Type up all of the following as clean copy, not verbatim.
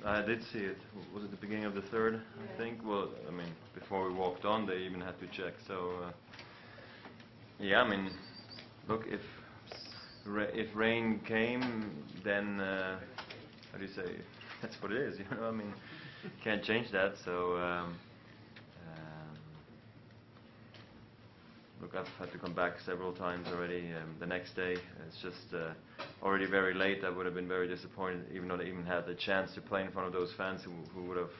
I did see it. Was it the beginning of the third? I think. Well, I mean, before we walked on, they even had to check. So, yeah, I mean, look, if rain came, then how do you say? That's what it is. You know, I mean, can't change that. So, look, I've had to come back several times already. The next day, it's just already very late. I would have been very disappointed, even though I even had the chance to play in front of those fans who would have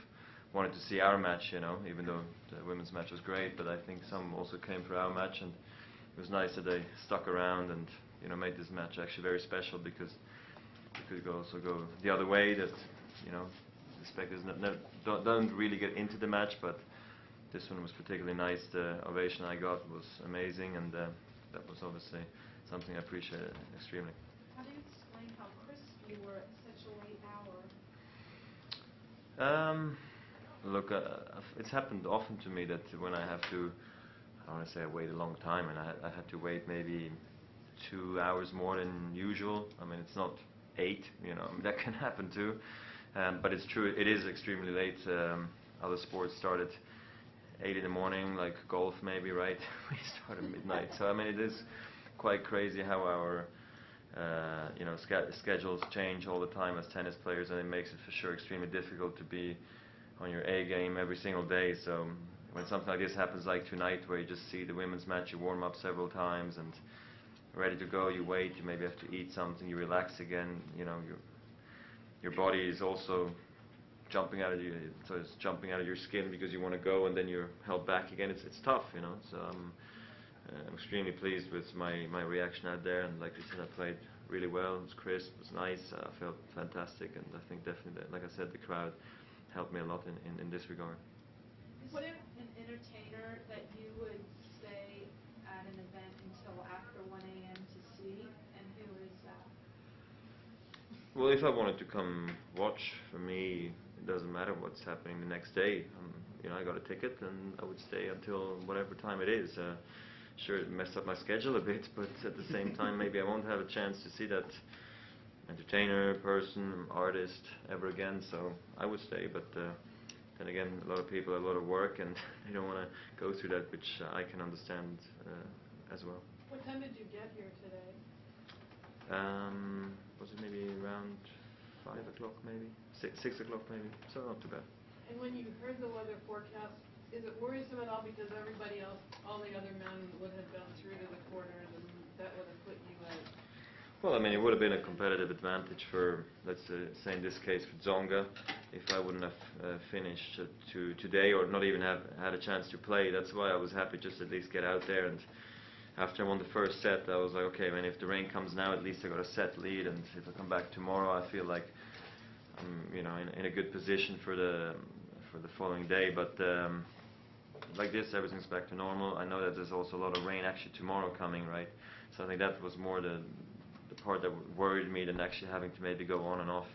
wanted to see our match. You know, even though the women's match was great, but I think some also came for our match, and it was nice that they stuck around and made this match actually very special, because it could also go the other way. That the spectators don't really get into the match, but this one was particularly nice. The ovation I got was amazing, and that was obviously something I appreciated extremely. How do you explain how crisp you were at such a late hour? Look, it's happened often to me that when I have to, I want to say I wait a long time, and I had to wait maybe 2 hours more than usual. I mean, it's not 8, I mean, that can happen too. But it's true, it is extremely late. Other sports started 8 in the morning, like golf maybe, right? We start at midnight. So I mean, it is quite crazy how our schedules change all the time as tennis players, and it makes it for sure extremely difficult to be on your A game every single day. So when something like this happens, like tonight, where you just see the women's match, you warm up several times and ready to go, you wait, you maybe have to eat something, you relax again. Your body is also jumping out of you, so it's jumping out of your skin because you want to go, and then you're held back again. It's tough, So I'm extremely pleased with my reaction out there, and like I said, I played really well. It was crisp, it was nice. I felt fantastic, and I think definitely, like I said, the crowd helped me a lot in this regard. Is there an entertainer that you would stay at an event until after 1 a.m. to see, and who is that? Well, if I wanted to come watch, for me, it doesn't matter what's happening the next day. I got a ticket, and I would stay until whatever time it is. Sure, it messed up my schedule a bit, but at the same time, maybe I won't have a chance to see that entertainer, person, artist ever again. So I would stay, but then again, a lot of people have a lot of work, and they don't want to go through that, which I can understand as well. What time did you get here today? Was it maybe around 5 o'clock, maybe 6 o'clock, maybe? So not too bad. And when you heard the weather forecast, is it worrisome at all, because everybody else, all the other men would have gone through to the quarters, and that would have put you at? Well, I mean, it would have been a competitive advantage for, let's say in this case, for Tsonga, if I wouldn't have finished today, or not even have had a chance to play. That's why I was happy just at least get out there. And after I won the first set, I was like, okay, man, if the rain comes now, at least I got a set lead, and if I come back tomorrow, I feel like I'm, in a good position for the following day. But like this, everything's back to normal. I know that there's also a lot of rain actually tomorrow coming, right? So I think that was more the part that worried me than actually having to maybe go on and off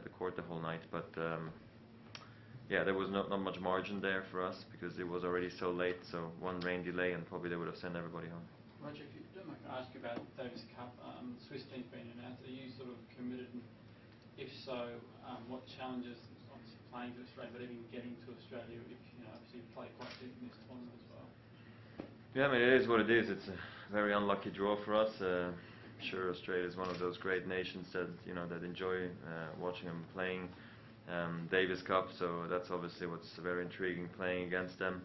the court the whole night. But yeah, there was not much margin there for us, because it was already so late. So one rain delay, and probably they would have sent everybody home. Roger, if you don't mind, can I ask you about Davis Cup? Swiss team's been announced. Are you sort of committed? And if so, what challenges, obviously playing to Australia, but even getting to Australia, if obviously you play quite deep in this tournament as well? Yeah, I mean, it is what it is. It's a very unlucky draw for us. Sure, Australia is one of those great nations that that enjoy watching them playing Davis Cup. So that's obviously what's very intriguing, playing against them.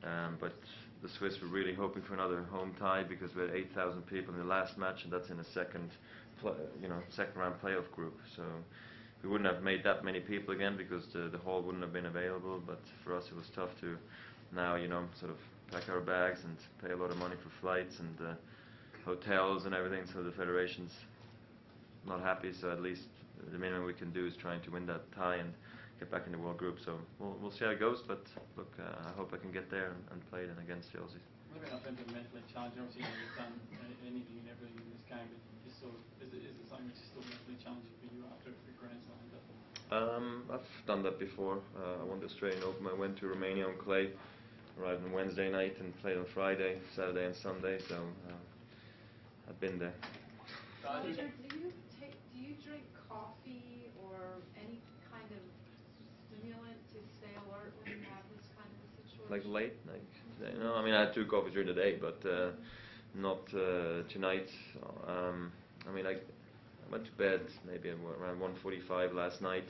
But the Swiss were really hoping for another home tie, because we had 8,000 people in the last match, and that's in a second round playoff group. So we wouldn't have made that many people again, because the hall wouldn't have been available. But for us, it was tough to now sort of pack our bags and pay a lot of money for flights and hotels and everything. So the federation's not happy. So at least the minimum we can do is trying to win that tie and get back in the world group. So we'll see how it goes. But look, I hope I can get there and play then against the Aussies. What about in terms of mentally challenging? Obviously, you've done anything and everything in this game, but you sort of, is it something which is still mentally challenging for you after the Grand Slam? I've done that before. I won the Australian Open. I went to Romania on clay, arrived on Wednesday night and played on Friday, Saturday and Sunday. So I've been there. Roger, do you drink coffee or any kind of like late, like today. No, I mean I had 2 coffees during the day, but not tonight. I mean I went to bed maybe around 1:45 last night.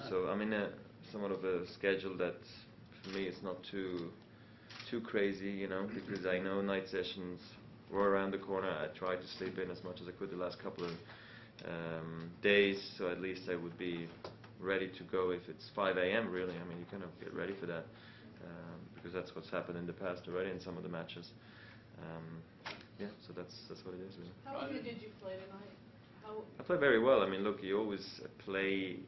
So I'm in a somewhat of a schedule that for me it's not too crazy, you know, because I know night sessions were around the corner. I tried to sleep in as much as I could the last couple of days, so at least I would be ready to go if it's 5 a.m. really. I mean, you kind of get ready for that because that's what's happened in the past already in some of the matches. Yeah, so that's what it is really. How good did you play tonight? I play very well. I mean, look, you always play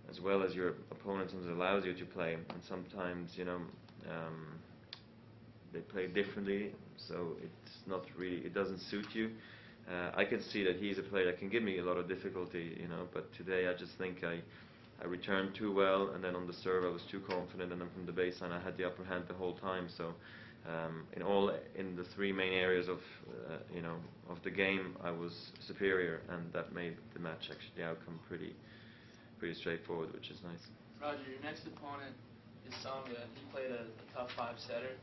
as well as your opponent allows you to play, and sometimes, you know, they play differently, so it's not really, it doesn't suit you. I can see that he's a player that can give me a lot of difficulty, you know, but today I just think I returned too well, and then on the serve I was too confident, and then from the baseline I had the upper hand the whole time. So in the 3 main areas of you know, of the game I was superior, and that made the match, actually the outcome pretty straightforward, which is nice. Roger, your next opponent is Sangha. He played a tough 5-setter,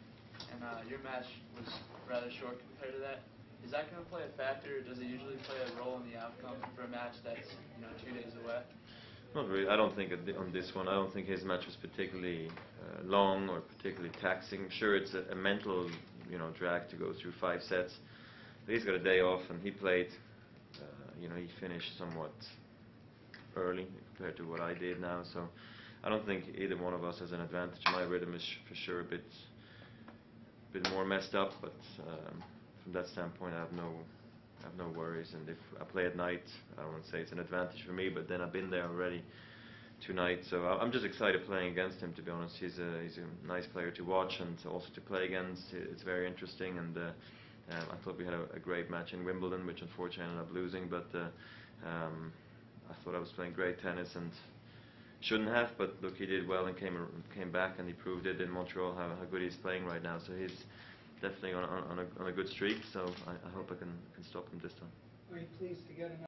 and your match was rather short compared to that. Is that going to play a factor, or does it usually play a role in the outcome for a match that's, you know, 2 days away? Not really. I don't think on this one. I don't think his match was particularly long or particularly taxing. Sure, it's a mental, you know, drag to go through 5 sets. But he's got a day off, and he played. You know, he finished somewhat early compared to what I did now. So I don't think either one of us has an advantage. My rhythm is for sure a bit more messed up, but from that standpoint, I have no worries. And if I play at night, I don't want to say it's an advantage for me, but then I've been there already tonight, so I'm just excited playing against him. To be honest, he's a nice player to watch and also to play against. It's very interesting, and I thought we had a great match in Wimbledon, which unfortunately I ended up losing. But I thought I was playing great tennis and shouldn't have. But look, he did well and came back, and he proved it in Montreal how good he's playing right now. So he's definitely on a good streak. So I hope I can stop him this time. Are you pleased to get another